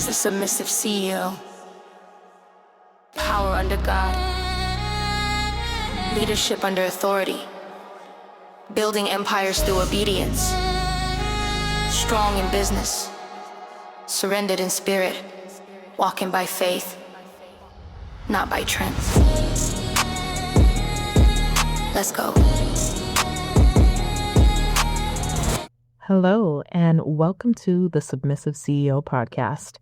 is the submissive CEO. Power under God. Leadership under authority. Building empires through obedience. Strong in business. Surrendered in spirit. Walking by faith, not by trends. Let's go. Hello, and welcome to the Submissive CEO podcast.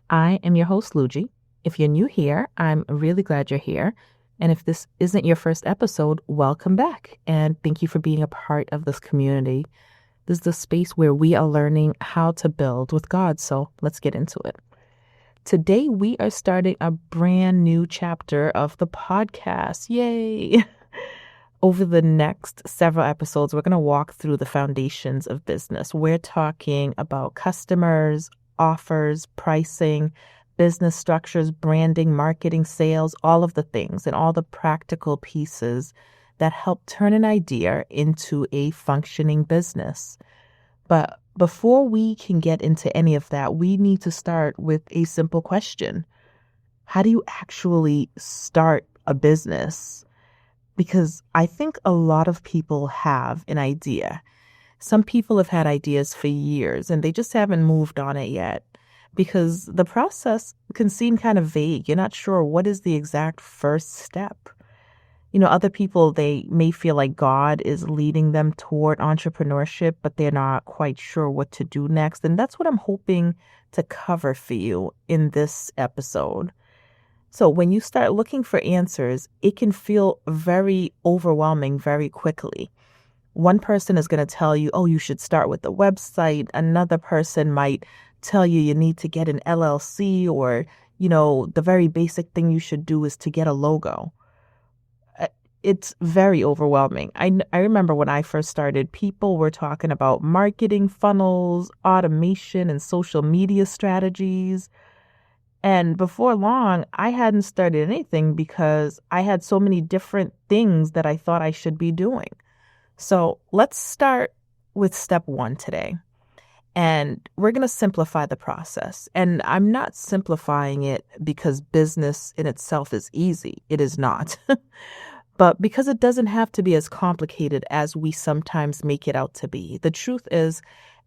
I am your host, Luigi. If you're new here, I'm really glad you're here. And if this isn't your first episode, welcome back. And thank you for being a part of this community. This is the space where we are learning how to build with God. So let's get into it. Today, we are starting a brand new chapter of the podcast. Yay! Over the next several episodes, we're going to walk through the foundations of business. We're talking about customers, offers, pricing, business structures, branding, marketing, sales, all of the things and all the practical pieces that help turn an idea into a functioning business. But before we can get into any of that, we need to start with a simple question. How do you actually start a business? Because I think a lot of people have an idea. Some people have had ideas for years and they just haven't moved on it yet because the process can seem kind of vague. You're not sure what is the exact first step. Other people, they may feel like God is leading them toward entrepreneurship, but they're not quite sure what to do next. And that's what I'm hoping to cover for you in this episode. So when you start looking for answers, it can feel very overwhelming very quickly. One person is going to tell you, oh, you should start with the website. Another person might tell you you need to get an LLC or, the very basic thing you should do is to get a logo. It's very overwhelming. I remember when I first started, people were talking about marketing funnels, automation, and social media strategies. And before long, I hadn't started anything because I had so many different things that I thought I should be doing. So let's start with step one today. And we're going to simplify the process. And I'm not simplifying it because business in itself is easy. It is not. But because it doesn't have to be as complicated as we sometimes make it out to be. The truth is,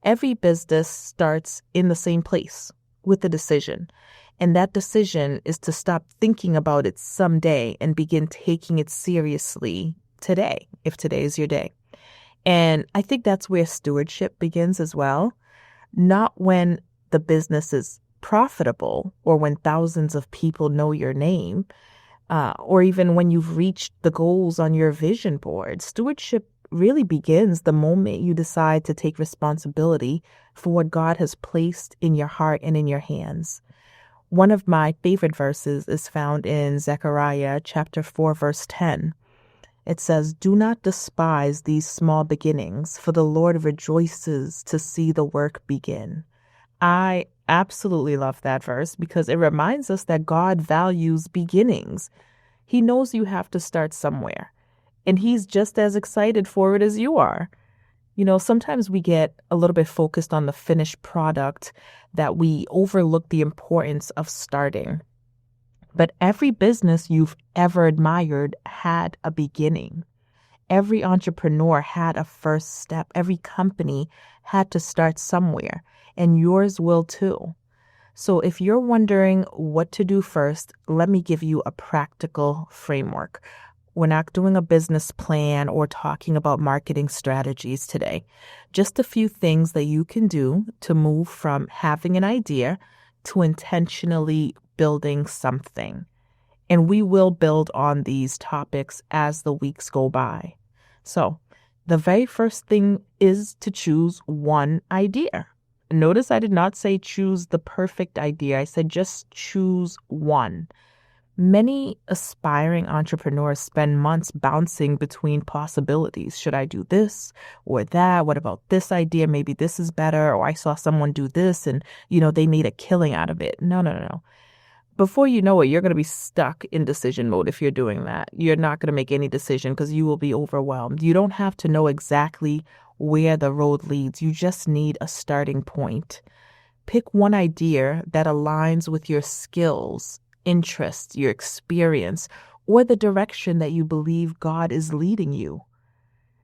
every business starts in the same place with a decision. And that decision is to stop thinking about it someday and begin taking it seriously today, if today is your day. And I think that's where stewardship begins as well. Not when the business is profitable or when thousands of people know your name, or even when you've reached the goals on your vision board. Stewardship really begins the moment you decide to take responsibility for what God has placed in your heart and in your hands. One of my favorite verses is found in Zechariah chapter 4, verse 10. It says, "Do not despise these small beginnings, for the Lord rejoices to see the work begin." I absolutely love that verse because it reminds us that God values beginnings. He knows you have to start somewhere, and he's just as excited for it as you are. Sometimes we get a little bit focused on the finished product that we overlook the importance of starting. But every business you've ever admired had a beginning. Every entrepreneur had a first step. Every company had to start somewhere, and yours will too. So if you're wondering what to do first, let me give you a practical framework. We're not doing a business plan or talking about marketing strategies today. Just a few things that you can do to move from having an idea to intentionally building something. And we will build on these topics as the weeks go by. So the very first thing is to choose one idea. Notice I did not say choose the perfect idea. I said just choose one. Many aspiring entrepreneurs spend months bouncing between possibilities. Should I do this or that? What about this idea? Maybe this is better. Or I saw someone do this and, they made a killing out of it. No. Before you know it, you're going to be stuck in decision mode if you're doing that. You're not going to make any decision because you will be overwhelmed. You don't have to know exactly where the road leads. You just need a starting point. Pick one idea that aligns with your skills, interests, your experience, or the direction that you believe God is leading you.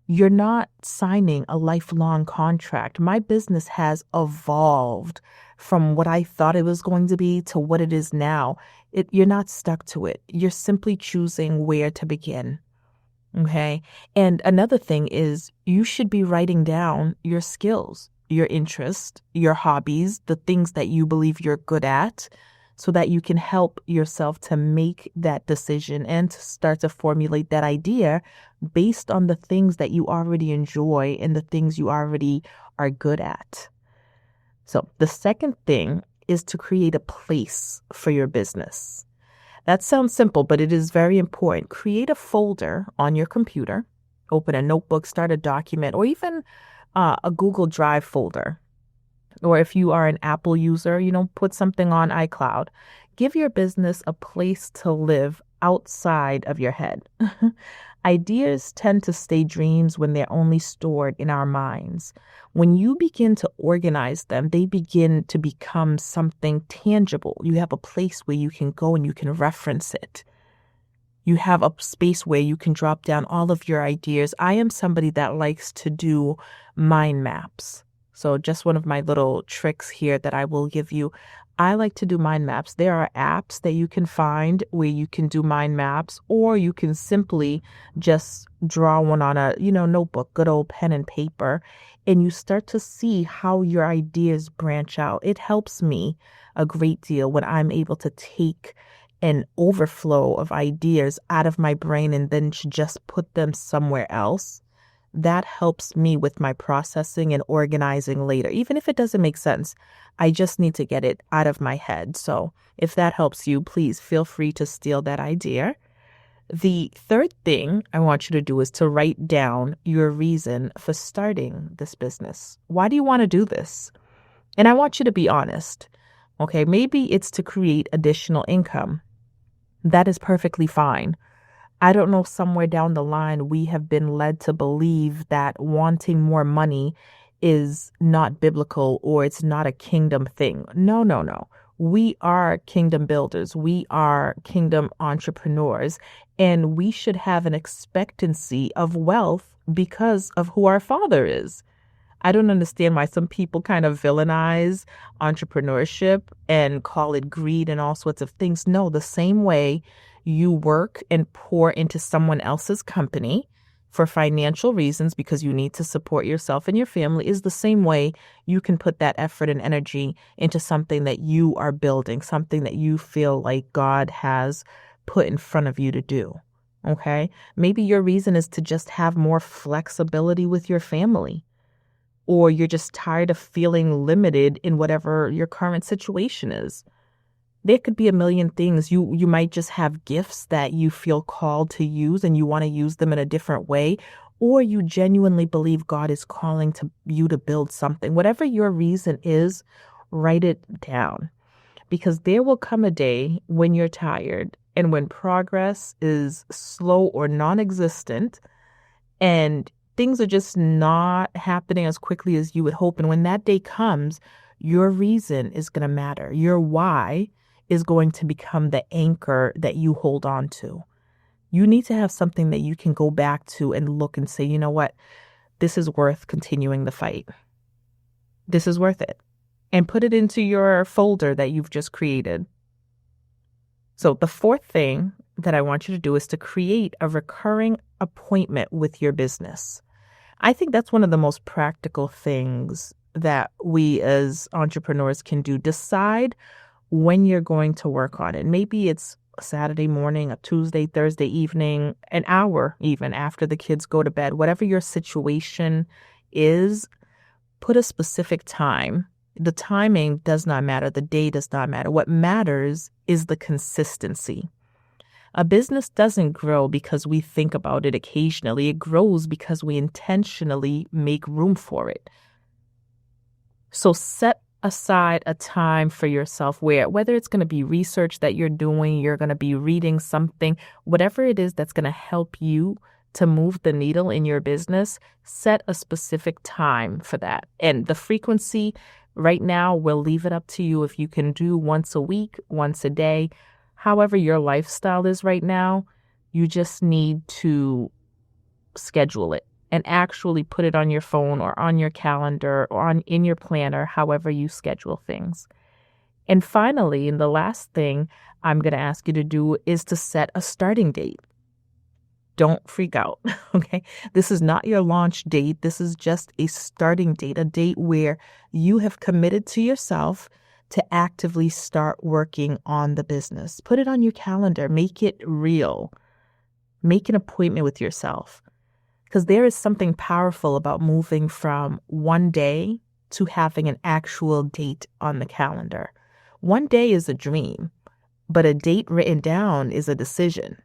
You're not signing a lifelong contract. My business has evolved from what I thought it was going to be to what it is now. You're not stuck to it. You're simply choosing where to begin. Okay. And another thing is you should be writing down your skills, your interests, your hobbies, the things that you believe you're good at, so that you can help yourself to make that decision and to start to formulate that idea based on the things that you already enjoy and the things you already are good at. So the second thing is to create a place for your business. That sounds simple, but it is very important. Create a folder on your computer, open a notebook, start a document, or even a Google Drive folder. Or if you are an Apple user, put something on iCloud. Give your business a place to live outside of your head. Ideas tend to stay dreams when they're only stored in our minds. When you begin to organize them, they begin to become something tangible. You have a place where you can go and you can reference it. You have a space where you can drop down all of your ideas. I am somebody that likes to do mind maps. So just one of my little tricks here that I will give you. I like to do mind maps. There are apps that you can find where you can do mind maps, or you can simply just draw one on a, notebook, good old pen and paper, and you start to see how your ideas branch out. It helps me a great deal when I'm able to take an overflow of ideas out of my brain and then just put them somewhere else. That helps me with my processing and organizing later. Even if it doesn't make sense, I just need to get it out of my head. So if that helps you, please feel free to steal that idea. The third thing I want you to do is to write down your reason for starting this business. Why do you want to do this? And I want you to be honest. Okay, maybe it's to create additional income. That is perfectly fine. I don't know, somewhere down the line, we have been led to believe that wanting more money is not biblical or it's not a kingdom thing. No, no, no. We are kingdom builders. We are kingdom entrepreneurs, and we should have an expectancy of wealth because of who our Father is. I don't understand why some people kind of villainize entrepreneurship and call it greed and all sorts of things. No, the same way you work and pour into someone else's company for financial reasons because you need to support yourself and your family is the same way you can put that effort and energy into something that you are building, something that you feel like God has put in front of you to do. Okay? Maybe your reason is to just have more flexibility with your family. Or you're just tired of feeling limited in whatever your current situation is. There could be a million things. You might just have gifts that you feel called to use and you want to use them in a different way, or you genuinely believe God is calling you to build something. Whatever your reason is, write it down, because there will come a day when you're tired and when progress is slow or non-existent and things are just not happening as quickly as you would hope. And when that day comes, your reason is going to matter. Your why is going to become the anchor that you hold on to. You need to have something that you can go back to and look and say, you know what, this is worth continuing the fight. This is worth it. And put it into your folder that you've just created. So the fourth thing that I want you to do is to create a recurring appointment with your business. I think that's one of the most practical things that we as entrepreneurs can do. Decide when you're going to work on it. Maybe it's a Saturday morning, a Tuesday, Thursday evening, an hour even after the kids go to bed. Whatever your situation is, put a specific time. The timing does not matter. The day does not matter. What matters is the consistency. A business doesn't grow because we think about it occasionally. It grows because we intentionally make room for it. So set aside a time for yourself whether it's going to be research that you're doing, you're going to be reading something, whatever it is that's going to help you to move the needle in your business, set a specific time for that. And the frequency, Right now, we'll leave it up to you if you can do once a week, once a day, however your lifestyle is right now. You just need to schedule it and actually put it on your phone or on your calendar or in your planner, however you schedule things. And finally, and the last thing I'm going to ask you to do is to set a starting date. Don't freak out, okay? This is not your launch date. This is just a starting date, a date where you have committed to yourself to actively start working on the business. Put it on your calendar. Make it real. Make an appointment with yourself, because there is something powerful about moving from one day to having an actual date on the calendar. One day is a dream, but a date written down is a decision.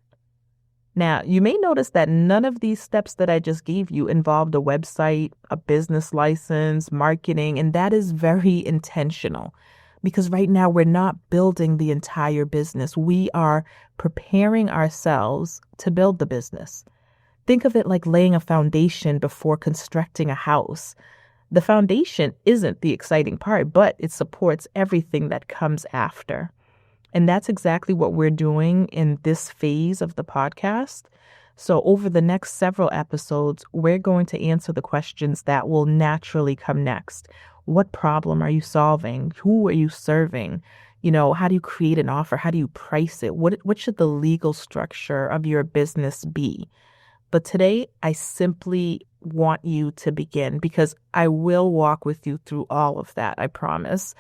Now, you may notice that none of these steps that I just gave you involved a website, a business license, marketing, and that is very intentional because right now we're not building the entire business. We are preparing ourselves to build the business. Think of it like laying a foundation before constructing a house. The foundation isn't the exciting part, but it supports everything that comes after. And that's exactly what we're doing in this phase of the podcast. So over the next several episodes, we're going to answer the questions that will naturally come next. What problem are you solving? Who are you serving? How do you create an offer? How do you price it? What should the legal structure of your business be? But today, I simply want you to begin because I will walk with you through all of that, I promise.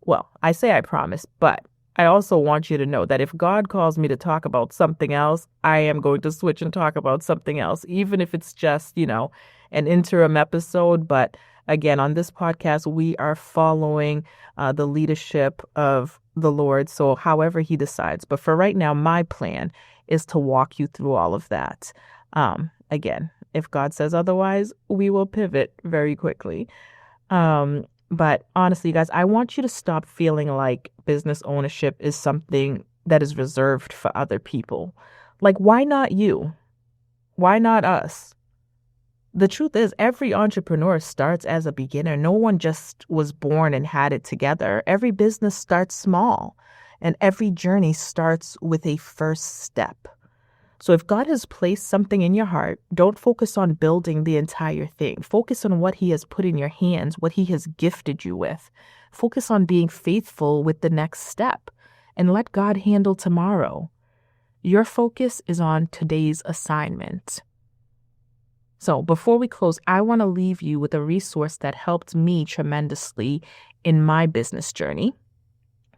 Well, I say I promise, but I also want you to know that if God calls me to talk about something else, I am going to switch and talk about something else, even if it's just, an interim episode. But again, on this podcast, we are following the leadership of the Lord. So however he decides. But for right now, my plan is to walk you through all of that. Again, if God says otherwise, we will pivot very quickly. But honestly, you guys, I want you to stop feeling like business ownership is something that is reserved for other people. Like, why not you? Why not us? The truth is, every entrepreneur starts as a beginner. No one just was born and had it together. Every business starts small, and every journey starts with a first step. So if God has placed something in your heart, don't focus on building the entire thing. Focus on what he has put in your hands, what he has gifted you with. Focus on being faithful with the next step and let God handle tomorrow. Your focus is on today's assignment. So before we close, I want to leave you with a resource that helped me tremendously in my business journey.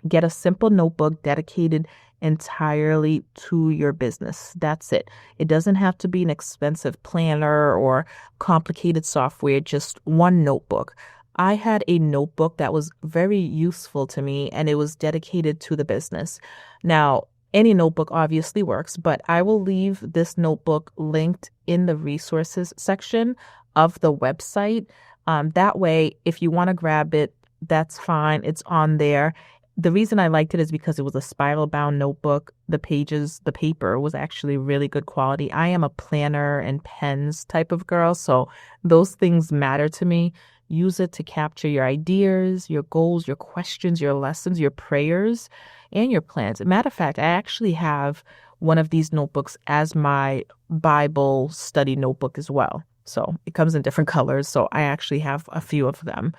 Get a simple notebook dedicated entirely to your business. That's it. It doesn't have to be an expensive planner or complicated software, just one notebook. I had a notebook that was very useful to me, and it was dedicated to the business. Now, any notebook obviously works, but I will leave this notebook linked in the resources section of the website. That way, if you want to grab it, that's fine. It's on there. The reason I liked it is because it was a spiral bound notebook. The paper was actually really good quality. I am a planner and pens type of girl, so those things matter to me. Use it to capture your ideas, your goals, your questions, your lessons, your prayers, and your plans. Matter of fact, I actually have one of these notebooks as my Bible study notebook as well. So it comes in different colors, so I actually have a few of them.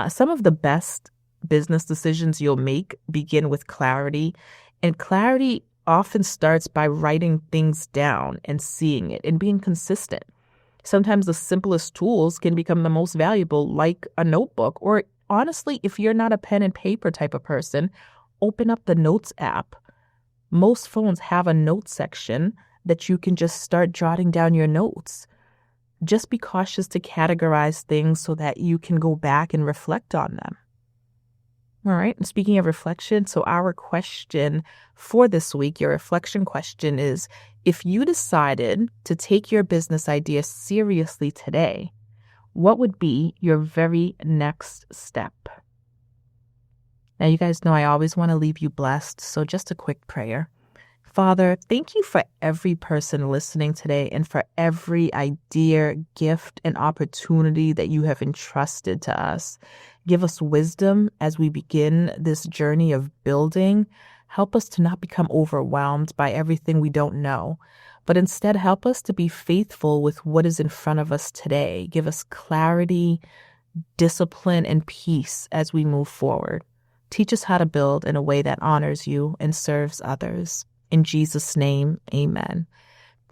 Some of the best business decisions you'll make begin with clarity, and clarity often starts by writing things down and seeing it and being consistent. Sometimes the simplest tools can become the most valuable, like a notebook, or honestly, if you're not a pen and paper type of person, open up the Notes app. Most phones have a note section that you can just start jotting down your notes. Just be cautious to categorize things so that you can go back and reflect on them. All right. And speaking of reflection, so our question for this week, your reflection question is, if you decided to take your business idea seriously today, what would be your very next step? Now, you guys know I always want to leave you blessed. So just a quick prayer. Father, thank you for every person listening today and for every idea, gift, and opportunity that you have entrusted to us. Give us wisdom as we begin this journey of building. Help us to not become overwhelmed by everything we don't know, but instead help us to be faithful with what is in front of us today. Give us clarity, discipline, and peace as we move forward. Teach us how to build in a way that honors you and serves others. In Jesus' name, amen.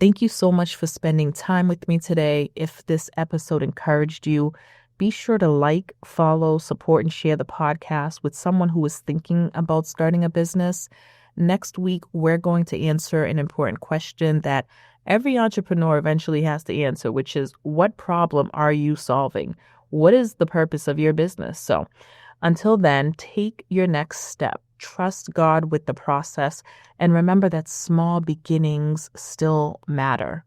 Thank you so much for spending time with me today. If this episode encouraged you, be sure to like, follow, support, and share the podcast with someone who is thinking about starting a business. Next week, we're going to answer an important question that every entrepreneur eventually has to answer, which is, what problem are you solving? What is the purpose of your business? So until then, take your next step. Trust God with the process, and remember that small beginnings still matter.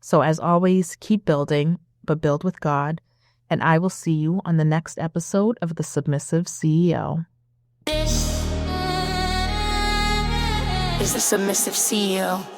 So as always, keep building, but build with God, and I will see you on the next episode of The Submissive CEO. This is The Submissive CEO.